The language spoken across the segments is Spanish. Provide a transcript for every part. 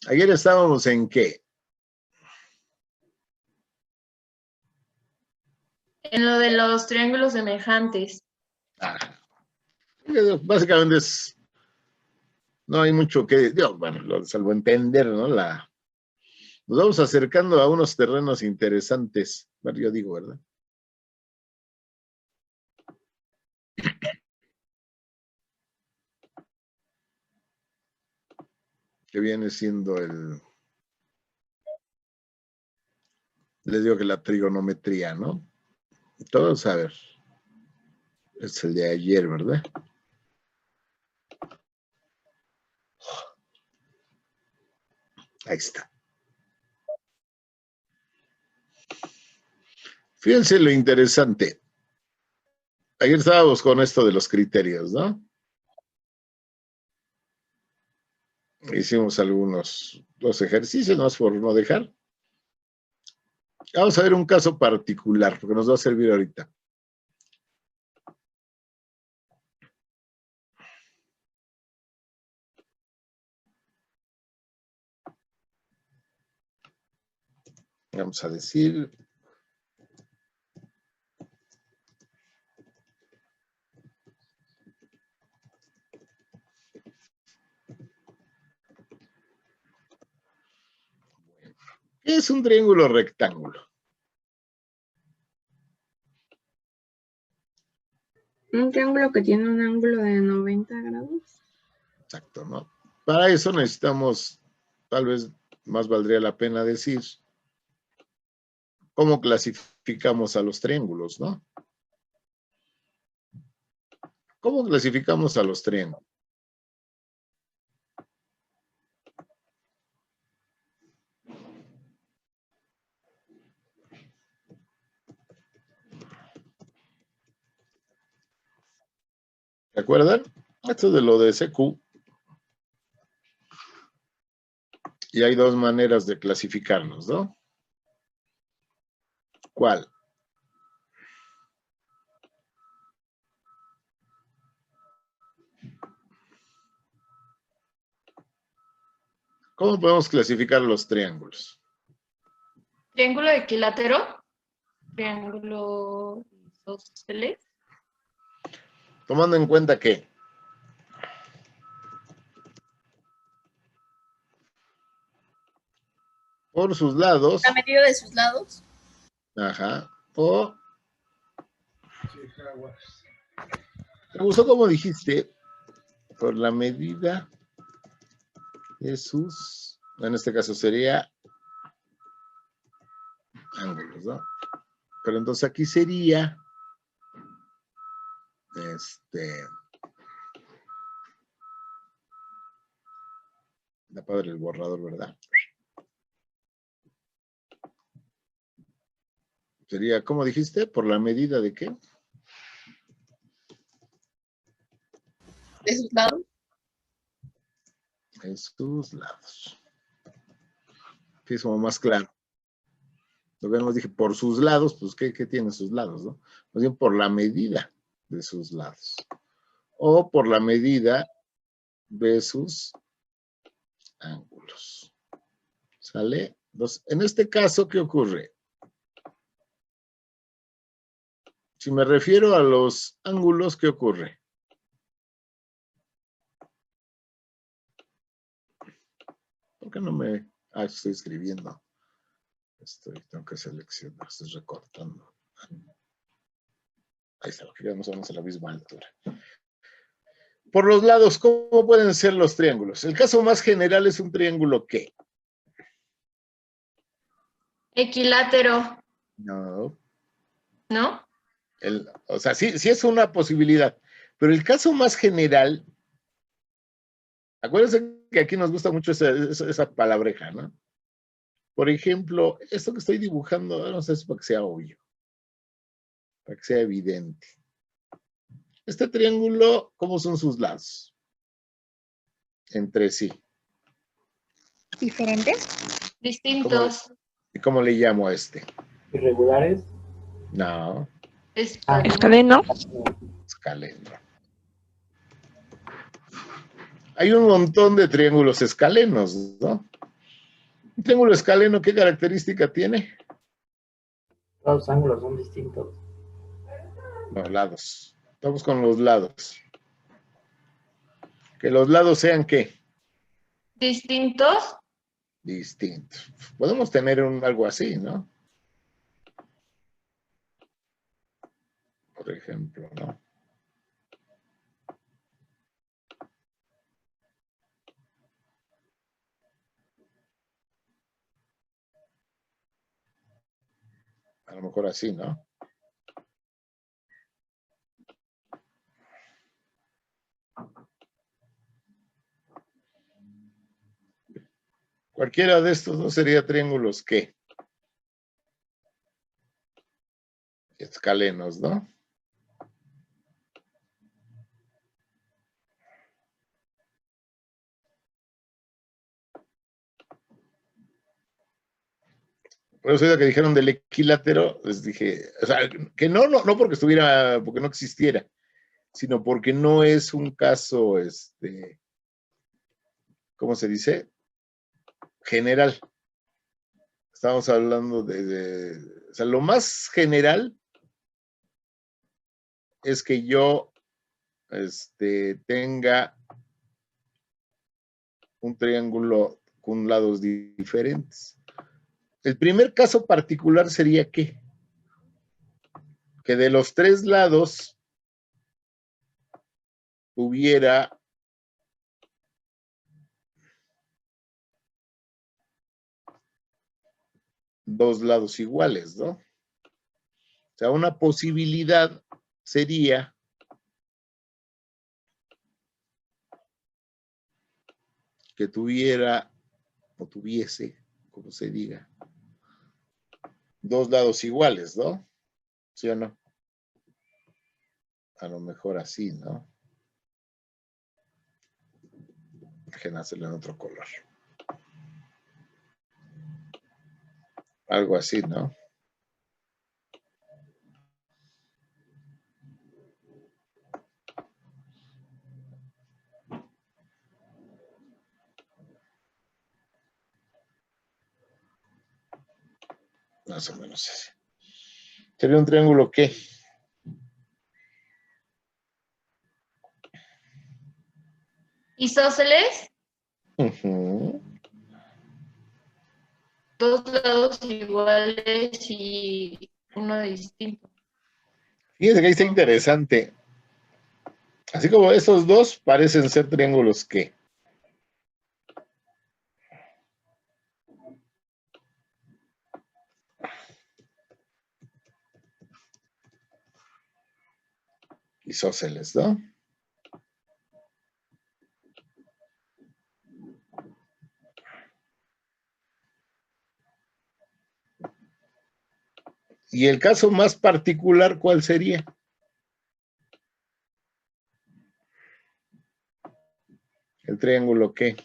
Ayer estábamos en ¿qué? En lo de los triángulos semejantes. Básicamente no hay mucho que, bueno, salvo entender, ¿no? Nos vamos acercando a unos terrenos interesantes, bueno, yo digo, ¿verdad? Que viene siendo les digo que la trigonometría, ¿no? Todos a ver, es el de ayer, ¿verdad? Ahí está. Fíjense lo interesante. Ayer estábamos con esto de los criterios, ¿no? Hicimos dos ejercicios, más por no dejar. Vamos a ver un caso particular, porque nos va a servir ahorita. Vamos a decir... ¿Qué es un triángulo rectángulo? Un triángulo que tiene un ángulo de 90 grados. Exacto, ¿no? Para eso necesitamos, tal vez más valdría la pena decir, cómo clasificamos a los triángulos, ¿no? ¿Cómo clasificamos a los triángulos? ¿Se acuerdan? Esto es de lo de CQ. Y hay dos maneras de clasificarlos, ¿no? ¿Cuál? ¿Cómo podemos clasificar los triángulos? Triángulo equilátero. Triángulo isósceles. Tomando en cuenta que por sus lados... La medida de sus lados. Ajá. O... Me gustó como dijiste, por la medida de sus... En este caso sería... ángulos, ¿no? Pero entonces aquí sería... Da padre el borrador, ¿verdad? Sería, ¿cómo dijiste? ¿Por la medida de qué? De sus lados. En sus lados. Sí, es como más claro. Lo que nos dije, por sus lados, pues, ¿qué tiene sus lados, no? Más bien por la medida de sus lados. O por la medida de sus ángulos. ¿Sale? Entonces, en este caso, ¿qué ocurre? Si me refiero a los ángulos, ¿qué ocurre? ¿Por qué no me...? Ah, estoy escribiendo. Tengo que seleccionar, estoy recortando. Ahí está, porque ya no somos a la misma altura. Por los lados, ¿cómo pueden ser los triángulos? El caso más general es un triángulo ¿qué? Equilátero. No. ¿No? O sea, sí es una posibilidad, pero el caso más general, acuérdense que aquí nos gusta mucho esa palabreja, ¿no? Por ejemplo, esto que estoy dibujando, no sé si para que sea obvio, para que sea evidente. Este triángulo, ¿cómo son sus lados? Entre sí. ¿Diferentes? Distintos. ¿Y cómo le llamo a este? ¿Irregulares? No. Escaleno. Escaleno. Hay un montón de triángulos escalenos, ¿no? Un triángulo escaleno, ¿qué característica tiene? Todos los ángulos son distintos. Los lados. Estamos con los lados. Que los lados sean, ¿qué? Distintos. Distintos. Podemos tener algo así, ¿no? Por ejemplo, ¿no? A lo mejor así, ¿no? Cualquiera de estos dos sería triángulos, ¿qué? Escalenos, ¿no? Por eso ya que dijeron del equilátero, les dije, o sea, que no porque estuviera, porque no existiera, sino porque no es un caso, ¿cómo se dice? General. Estamos hablando o sea, lo más general es que yo, tenga un triángulo con lados diferentes. El primer caso particular sería ¿qué? Que de los tres lados hubiera dos lados iguales, ¿no? O sea, una posibilidad sería que tuviera, o tuviese, como se diga, dos lados iguales, ¿no? ¿Sí o no? A lo mejor así, ¿no? Dejen hacerlo en otro color. Algo así, ¿no? Más o menos así. ¿Sería un triángulo qué? Isósceles. Ujú. Dos lados iguales y uno distinto. Fíjense que ahí está interesante. Así como estos dos parecen ser triángulos ¿qué? Isósceles, ¿no? Y el caso más particular, ¿cuál sería? El triángulo ¿qué?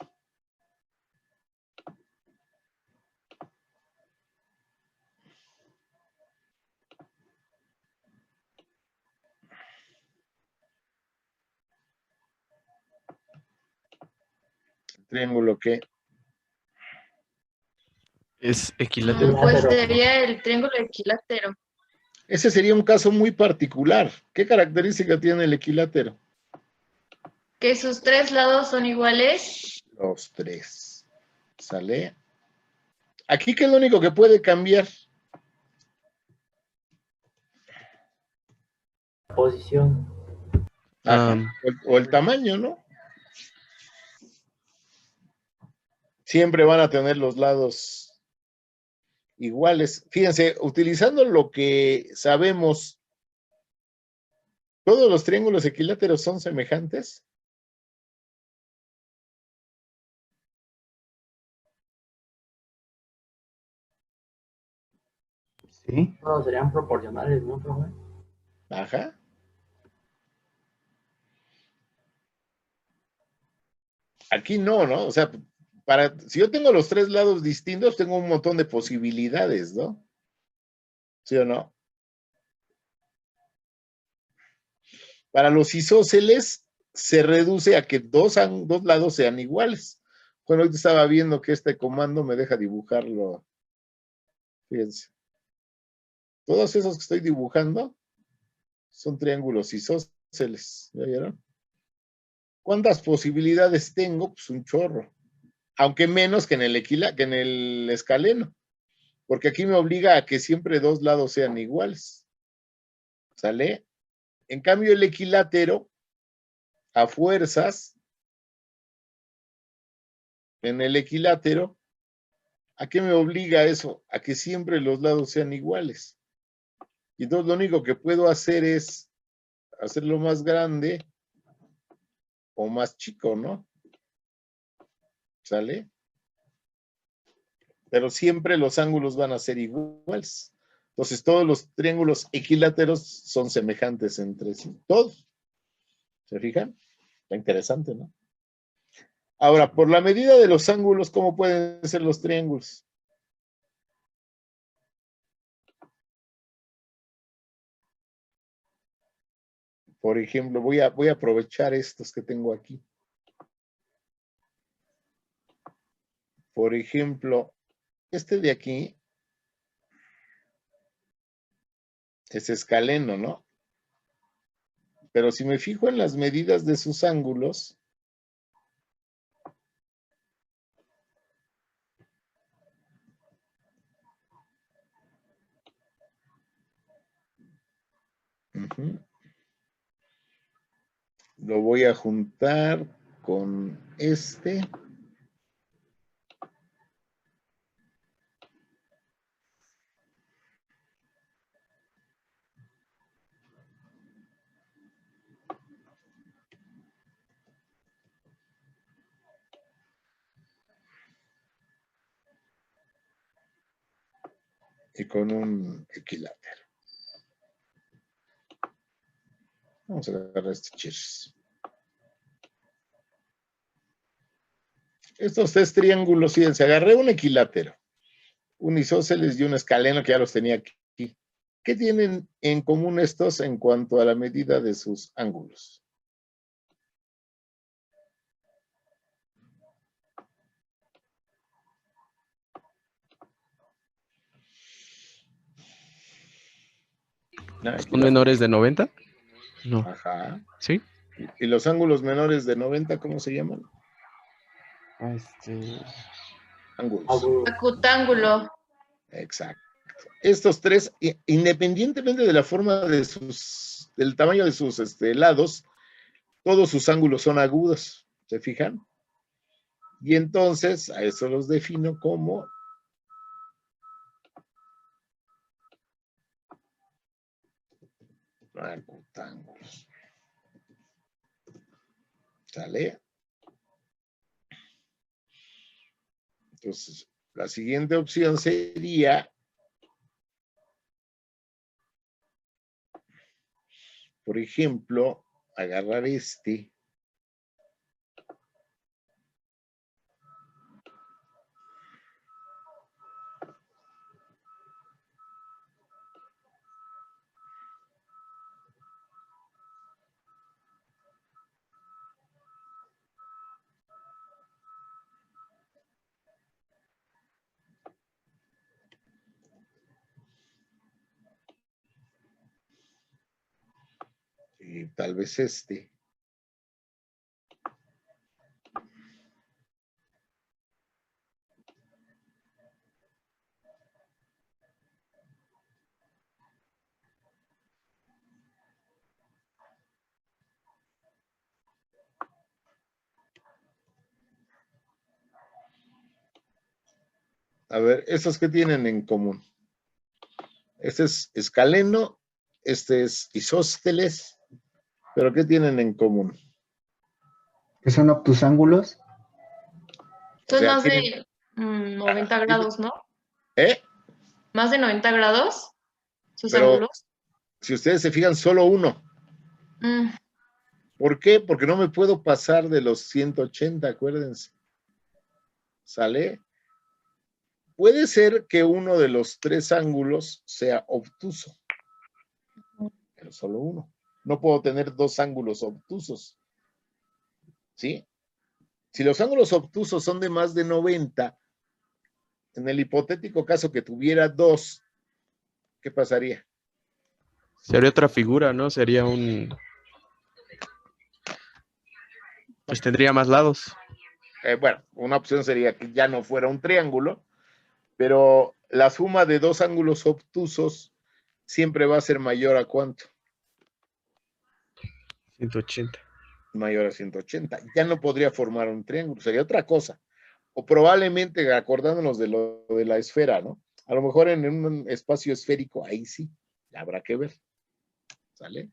El triángulo ¿qué? Es equilátero. Pues sería el triángulo equilátero. Ese sería un caso muy particular. ¿Qué característica tiene el equilátero? Que sus tres lados son iguales. Los tres. ¿Sale? Aquí, ¿qué es lo único que puede cambiar? Posición. O el tamaño, ¿no? Siempre van a tener los lados iguales. Fíjense, utilizando lo que sabemos, ¿todos los triángulos equiláteros son semejantes? Sí. Todos serían proporcionales, ¿no, profe? Ajá. Aquí no, ¿no? O sea, si yo tengo los tres lados distintos, tengo un montón de posibilidades, ¿no? ¿Sí o no? Para los isósceles se reduce a que dos lados sean iguales. Bueno, ahorita estaba viendo que este comando me deja dibujarlo. Fíjense. Todos esos que estoy dibujando son triángulos isósceles. ¿Ya vieron? ¿Cuántas posibilidades tengo? Pues un chorro. Aunque menos que en el escaleno. Porque aquí me obliga a que siempre dos lados sean iguales. ¿Sale? En cambio, el equilátero, a fuerzas, en el equilátero, ¿a qué me obliga eso? A que siempre los lados sean iguales. Y entonces lo único que puedo hacer es hacerlo más grande o más chico, ¿no? ¿Sale? Pero siempre los ángulos van a ser iguales. Entonces todos los triángulos equiláteros son semejantes entre sí. Todos. ¿Se fijan? Está interesante, ¿no? Ahora, por la medida de los ángulos, ¿cómo pueden ser los triángulos? Por ejemplo, voy a aprovechar estos que tengo aquí. Por ejemplo, este de aquí es escaleno, ¿no? Pero si me fijo en las medidas de sus ángulos, lo voy a juntar con este. Y con un equilátero. Vamos a agarrar este chis. Estos tres triángulos, fíjense, agarré un equilátero, un isósceles y un escaleno que ya los tenía aquí. ¿Qué tienen en común estos en cuanto a la medida de sus ángulos? ¿Son menores de 90? No. Ajá. ¿Sí? ¿Y los ángulos menores de 90, cómo se llaman? Ángulos. Acutángulo. Exacto. Estos tres, independientemente de la forma de del tamaño de sus lados, todos sus ángulos son agudos. ¿Se fijan? Y entonces a eso los defino como acutángulos. ¿Sale? Entonces, la siguiente opción sería, por ejemplo, agarrar este. Y tal vez este. A ver, ¿estos qué tienen en común? Este es escaleno, este es isósceles, pero ¿qué tienen en común? ¿Qué son obtusángulos? O Son sea, más tienen, de 90 grados, ¿no? ¿eh? Más de 90 grados sus Pero ángulos. si ustedes se fijan, solo uno. Mm, ¿Por qué? Porque no me puedo pasar de los 180, acuérdense. ¿Sale? Puede ser que uno de los tres ángulos sea obtuso, pero solo uno. No puedo tener dos ángulos obtusos. ¿Sí? Si los ángulos obtusos son de más de 90, en el hipotético caso que tuviera 2, ¿qué pasaría? Sería otra figura, ¿no? Sería un... Pues tendría más lados. Bueno, una opción sería que ya no fuera un triángulo, pero la suma de 2 ángulos obtusos siempre va a ser mayor a ¿cuánto? 180. Mayor a 180. Ya no podría formar un triángulo, sería otra cosa. O probablemente, acordándonos de lo de la esfera, ¿no? A lo mejor en un espacio esférico, ahí sí, habrá que ver. ¿Sale?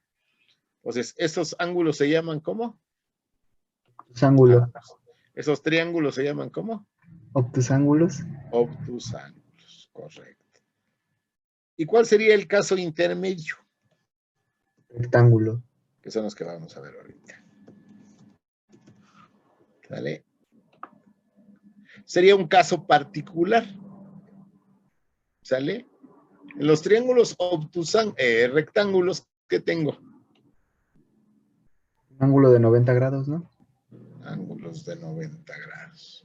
Entonces, estos ángulos se llaman ¿cómo? Ángulo. Esos triángulos se llaman ¿cómo? Obtusángulos. Obtusángulos, correcto. ¿Y cuál sería el caso intermedio? Rectángulo. Que son los que vamos a ver ahorita. ¿Sale? Sería un caso particular. ¿Sale? En los triángulos rectángulos, ¿qué tengo? Un ángulo de 90 grados, ¿no? Ángulos de 90 grados.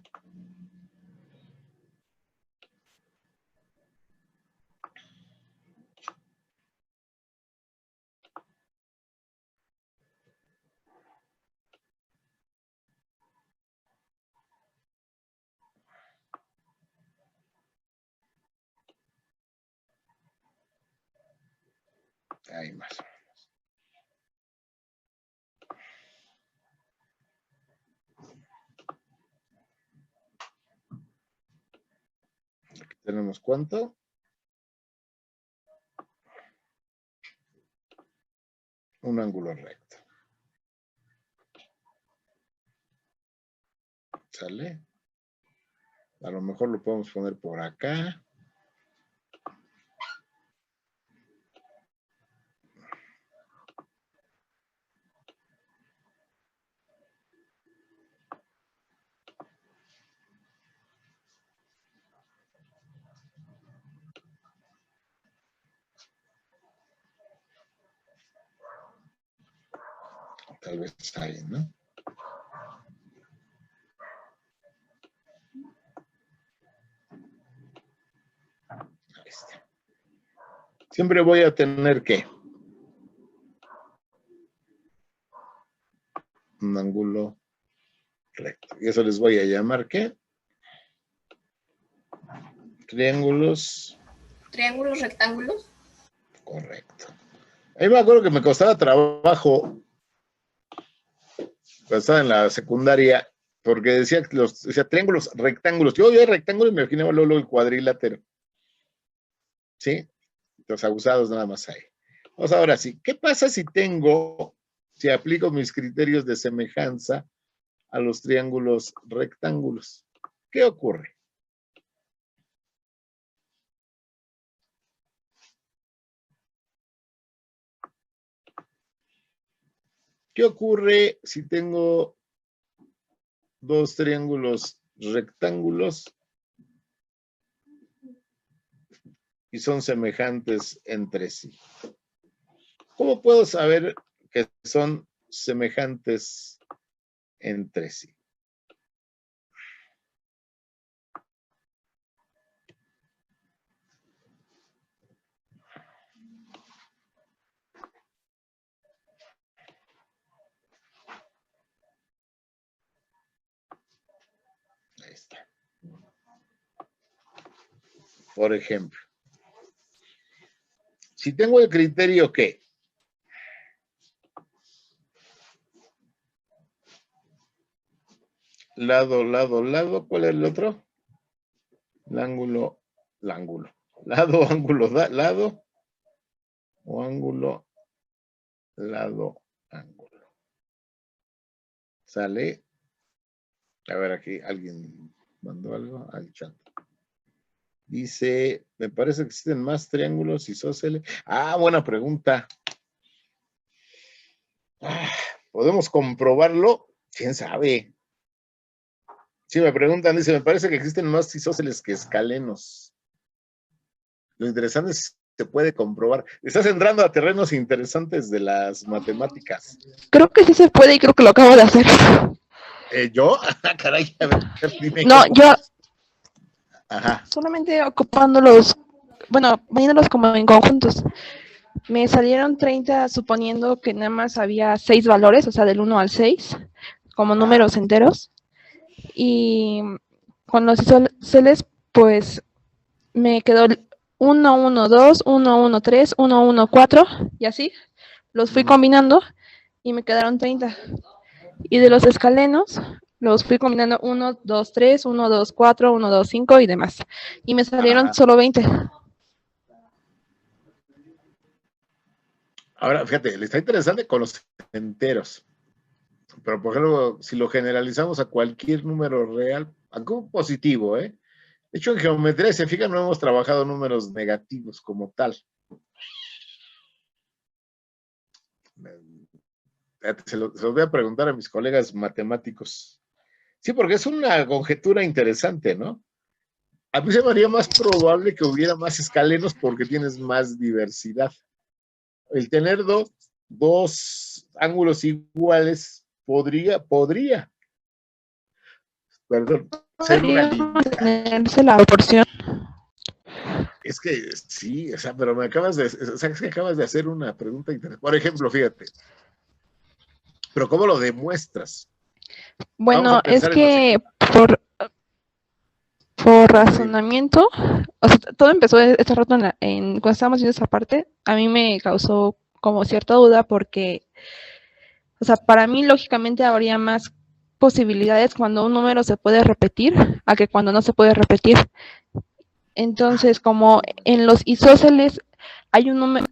Ahí más o menos. Aquí tenemos ¿cuánto? Un ángulo recto. ¿Sale? A lo mejor lo podemos poner por acá. Tal vez ahí, ¿no? Ahí está. Siempre voy a tener ¿qué? Un ángulo recto. Y eso les voy a llamar ¿qué? Triángulos. Triángulos, rectángulos. Correcto. Ahí me acuerdo que me costaba trabajo cuando estaba en la secundaria, porque decía triángulos, rectángulos. Yo oía rectángulo y me imaginaba luego el cuadrilátero. ¿Sí? Los abusados nada más hay. Vamos ahora sí. ¿Qué pasa si aplico mis criterios de semejanza a los triángulos rectángulos? ¿Qué ocurre? ¿Qué ocurre si tengo 2 triángulos rectángulos y son semejantes entre sí? ¿Cómo puedo saber que son semejantes entre sí? Ahí está. Por ejemplo, si tengo el criterio que lado, lado, lado, ¿cuál es el otro? Lado, ángulo, lado, o ángulo, lado, ángulo. ¿Sale? A ver, aquí alguien mandó algo al chat. Dice, me parece que existen más triángulos isósceles. Ah, buena pregunta. ¿Podemos comprobarlo? ¿Quién sabe? Sí, me preguntan, dice, me parece que existen más isósceles que escalenos. Lo interesante es que se puede comprobar. Estás entrando a terrenos interesantes de las matemáticas. Creo que sí se puede y creo que lo acabo de hacer. ¿Yo? Caray, a ver, dime. No, yo Ajá. solamente ocupándolos, bueno, poniéndolos como en conjuntos. Me salieron 30 suponiendo que nada más había 6 valores, o sea, del 1 al 6, como números enteros. Y con los isósceles, pues me quedó 1, 1, 2, 1, 1, 3, 1, 1, 4, y así. Los fui combinando y me quedaron 30. Y de los escalenos, los fui combinando 1, 2, 3, 1, 2, 4, 1, 2, 5 y demás. Y me salieron Ajá. solo 20. Ahora, fíjate, le está interesante con los enteros. Pero, por ejemplo, si lo generalizamos a cualquier número real, algo positivo, ¿eh? De hecho, en geometría, si se fijan, no hemos trabajado números negativos como tal. Se lo voy a preguntar a mis colegas matemáticos. Sí, porque es una conjetura interesante, ¿no? A mí se me haría más probable que hubiera más escalenos porque tienes más diversidad. El tener dos ángulos iguales podría, perdón, ser una Podría limitante. tenerse la proporción. Es que sí, o sea, pero me acabas de, o sea, es que acabas de hacer una pregunta interesante. Por ejemplo, fíjate, pero ¿cómo lo demuestras? Vamos Bueno, a es pensar en que por razonamiento, o sea, todo empezó este rato cuando estábamos viendo esa parte, a mí me causó como cierta duda porque, o sea, para mí lógicamente habría más posibilidades cuando un número se puede repetir a que cuando no se puede repetir. Entonces, como en los isósceles hay un número,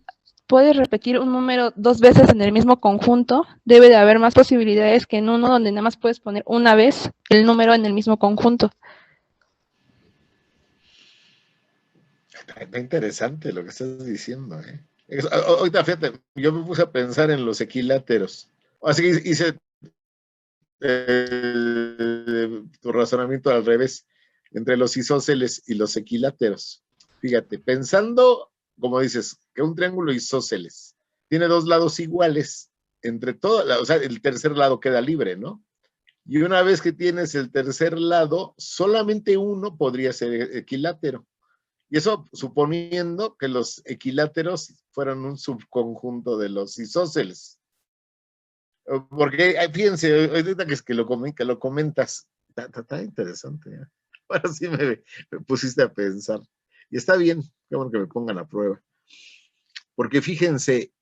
puedes repetir un número 2 veces en el mismo conjunto, debe de haber más posibilidades que en uno donde nada más puedes poner una vez el número en el mismo conjunto. Está interesante lo que estás diciendo, ¿eh? Ahorita, fíjate, yo me puse a pensar en los equiláteros. Así que hice tu razonamiento al revés, entre los isósceles y los equiláteros. Fíjate, pensando, como dices, que un triángulo isósceles tiene dos lados iguales, entre todo, o sea, el tercer lado queda libre, ¿no? Y una vez que tienes el tercer lado, solamente uno podría ser equilátero. Y eso suponiendo que los equiláteros fueran un subconjunto de los isósceles. Porque fíjense, ahorita que lo comentas, está interesante. ¿Eh? Ahora sí me pusiste a pensar. Y está bien, qué bueno que me pongan a prueba. Porque fíjense,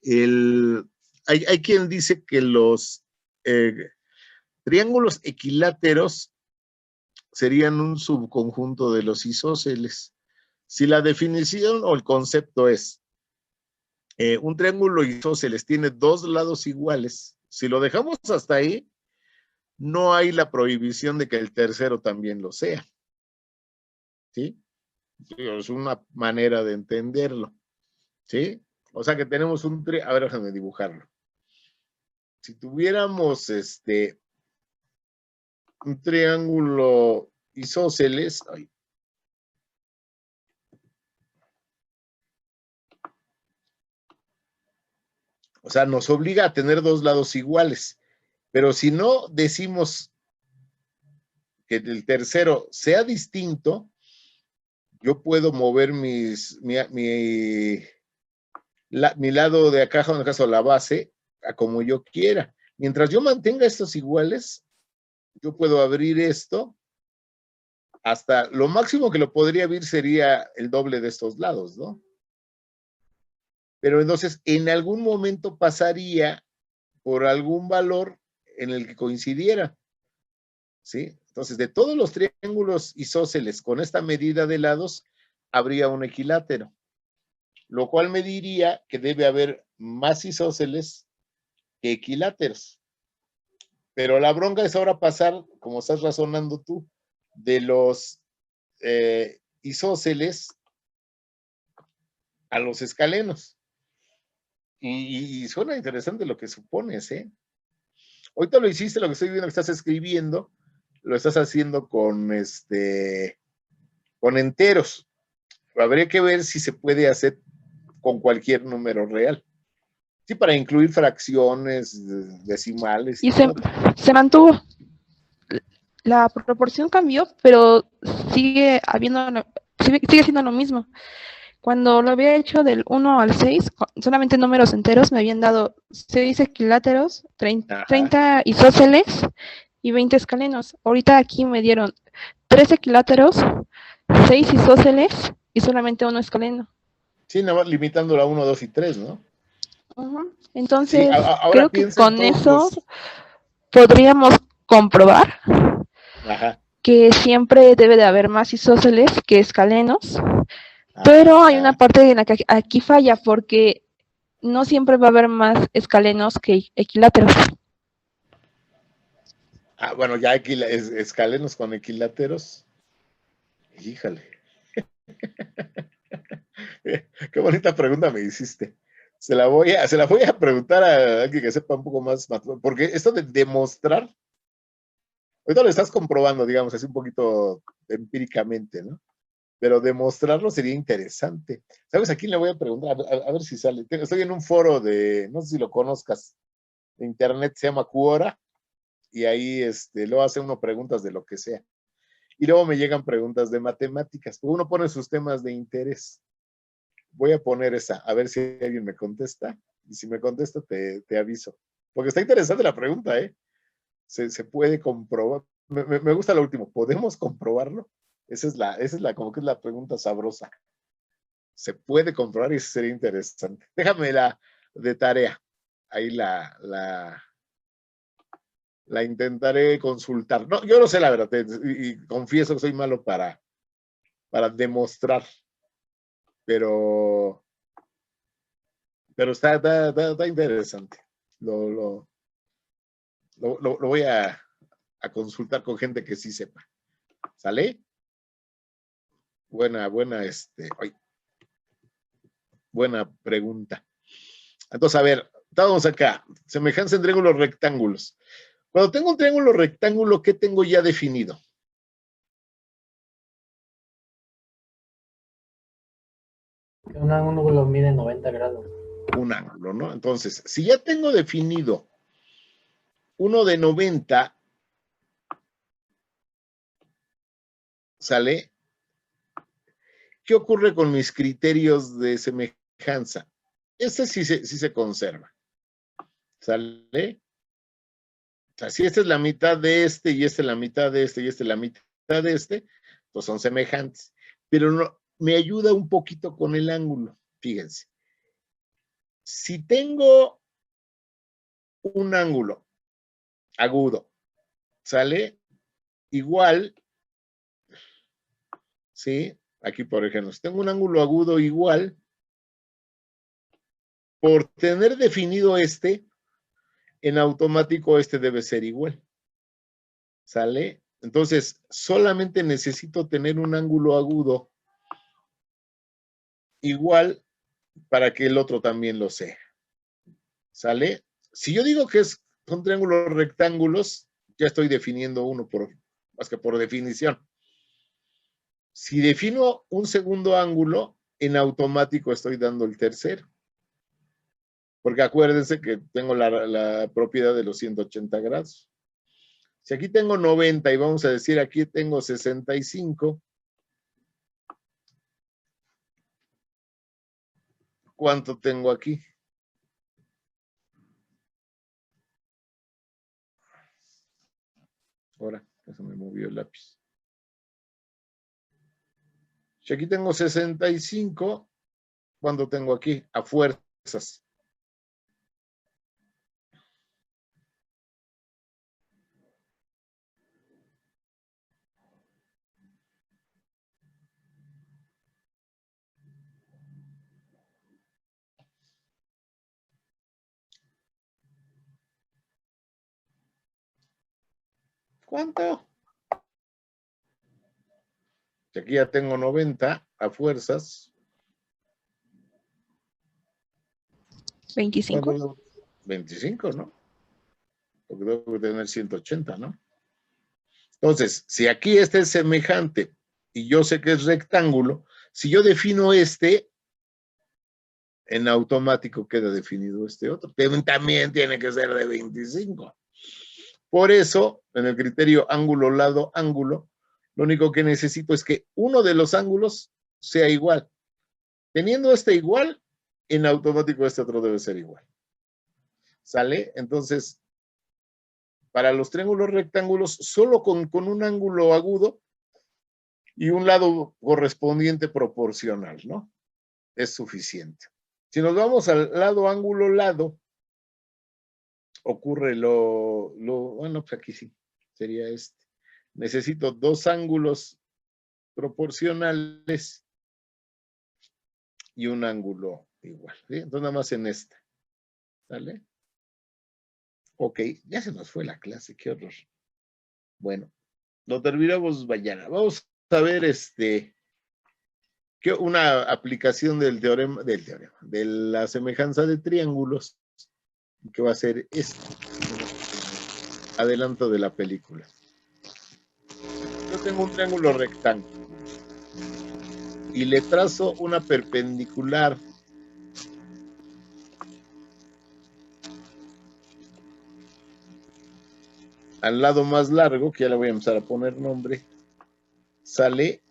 hay quien dice que los triángulos equiláteros serían un subconjunto de los isósceles. Si la definición o el concepto es un triángulo isósceles tiene dos lados iguales, si lo dejamos hasta ahí, no hay la prohibición de que el tercero también lo sea. ¿Sí? Es una manera de entenderlo. ¿Sí? O sea que tenemos un triángulo, a ver, déjame dibujarlo. Si tuviéramos un triángulo isósceles, o sea, nos obliga a tener dos lados iguales. Pero si no decimos que el tercero sea distinto, yo puedo mover mi lado de acá, en el caso la base, a como yo quiera. Mientras yo mantenga estos iguales, yo puedo abrir esto hasta lo máximo que lo podría abrir sería el doble de estos lados, ¿no? Pero entonces en algún momento pasaría por algún valor en el que coincidiera, ¿sí? Entonces, de todos los triángulos isósceles con esta medida de lados, habría un equilátero, lo cual me diría que debe haber más isósceles que equiláteros. Pero la bronca es ahora pasar, como estás razonando tú, de los isósceles a los escalenos. Y suena interesante lo que supones, ¿eh? Ahorita lo hiciste, lo que estoy viendo que estás escribiendo, lo estás haciendo con enteros. Habría que ver si se puede hacer con cualquier número real. Sí, para incluir fracciones, decimales. Y se mantuvo. la proporción cambió, pero sigue sigue siendo lo mismo. Cuando lo había hecho del 1 al 6, solamente números enteros, me habían dado 6 equiláteros, 30 isósceles y 20 escalenos. Ahorita aquí me dieron 3 equiláteros, 6 isósceles y solamente 1 escaleno. Sí, nada más limitándola a 1, 2 y 3, ¿no? Entonces, Sí, ahora creo que piensa en con todos eso los- podríamos comprobar Ajá. que siempre debe de haber más isósceles que escalenos, pero hay una parte en la que aquí falla, porque no siempre va a haber más escalenos que equiláteros. Bueno, ya escalenos con equiláteros. Híjole. Qué bonita pregunta me hiciste. Se la voy a preguntar a alguien que sepa un poco más, porque esto de demostrar, ahorita lo estás comprobando, digamos, así un poquito empíricamente, ¿no? Pero demostrarlo sería interesante. ¿Sabes a quién le voy a preguntar? A ver si sale. Estoy en un foro no sé si lo conozcas, de internet, se llama Quora, y ahí luego hace uno preguntas de lo que sea. Y luego me llegan preguntas de matemáticas. Uno pone sus temas de interés. Voy a poner esa, a ver si alguien me contesta. Y si me contesta, te aviso. Porque está interesante la pregunta, ¿eh? Se puede comprobar. Me gusta lo último. ¿Podemos comprobarlo? Esa es la, como que es la pregunta sabrosa. Se puede comprobar y eso sería interesante. Déjame la de tarea. Ahí la intentaré consultar. No, yo no sé la verdad, y confieso que soy malo para demostrar, pero está interesante. Lo voy a consultar con gente que sí sepa. ¿Sale? Buena pregunta. Entonces, a ver, estamos acá. Semejanza en triángulos rectángulos. Cuando tengo un triángulo rectángulo, ¿qué tengo ya definido? Un ángulo mide 90 grados. Un ángulo, ¿no? Entonces, si ya tengo definido uno de 90, ¿sale? ¿Qué ocurre con mis criterios de semejanza? Este sí se conserva. ¿Sale? O sea, si esta es la mitad de este, y esta es la mitad de este, y esta es la mitad de este, pues son semejantes. Pero no, me ayuda un poquito con el ángulo. Fíjense. Si tengo un ángulo agudo, ¿sale? Igual, ¿sí? Aquí, por ejemplo, si tengo un ángulo agudo igual, por tener definido en automático debe ser igual. ¿Sale? Entonces, solamente necesito tener un ángulo agudo igual para que el otro también lo sea. ¿Sale? Si yo digo que son triángulos rectángulos, ya estoy definiendo uno más que por definición. Si defino un segundo ángulo, en automático estoy dando el tercero. Porque acuérdense que tengo la propiedad de los 180 grados. Si aquí tengo 90 y vamos a decir aquí tengo 65, ¿cuánto tengo aquí? Ahora, se me movió el lápiz. Si aquí tengo 65, ¿cuánto tengo aquí? A fuerzas. ¿Cuánto? Si aquí ya tengo 90 a fuerzas. 25. 25, ¿no? Porque tengo que tener 180, ¿no? Entonces, si aquí es semejante y yo sé que es rectángulo, si yo defino en automático queda definido otro. También tiene que ser de 25. Por eso, en el criterio ángulo, lado, ángulo, lo único que necesito es que uno de los ángulos sea igual. Teniendo este igual, en automático este otro debe ser igual. ¿Sale? Entonces, para los triángulos rectángulos, solo con un ángulo agudo y un lado correspondiente proporcional, ¿no? Es suficiente. Si nos vamos al lado, ángulo, lado, ocurre bueno, pues aquí sí, sería este. Necesito dos ángulos proporcionales y un ángulo igual, ¿sí? Entonces nada más en esta, ¿sale? Ok, ya se nos fue la clase, qué horror. Bueno, lo terminamos mañana. Vamos a ver una aplicación de la semejanza de triángulos, que va a ser esto. Adelanto de la película. Yo tengo un triángulo rectángulo y le trazo una perpendicular al lado más largo, que ya le voy a empezar a poner nombre, sale,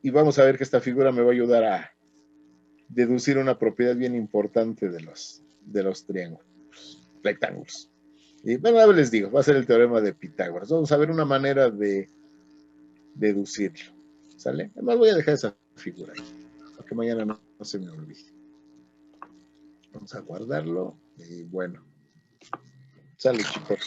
y vamos a ver que esta figura me va a ayudar a deducir una propiedad bien importante de los triángulos, rectángulos. Y bueno, ahora les digo, va a ser el teorema de Pitágoras. Vamos a ver una manera de deducirlo, ¿sale? Además voy a dejar esa figura ahí, para que mañana no se me olvide. Vamos a guardarlo, y bueno, sale, chicos.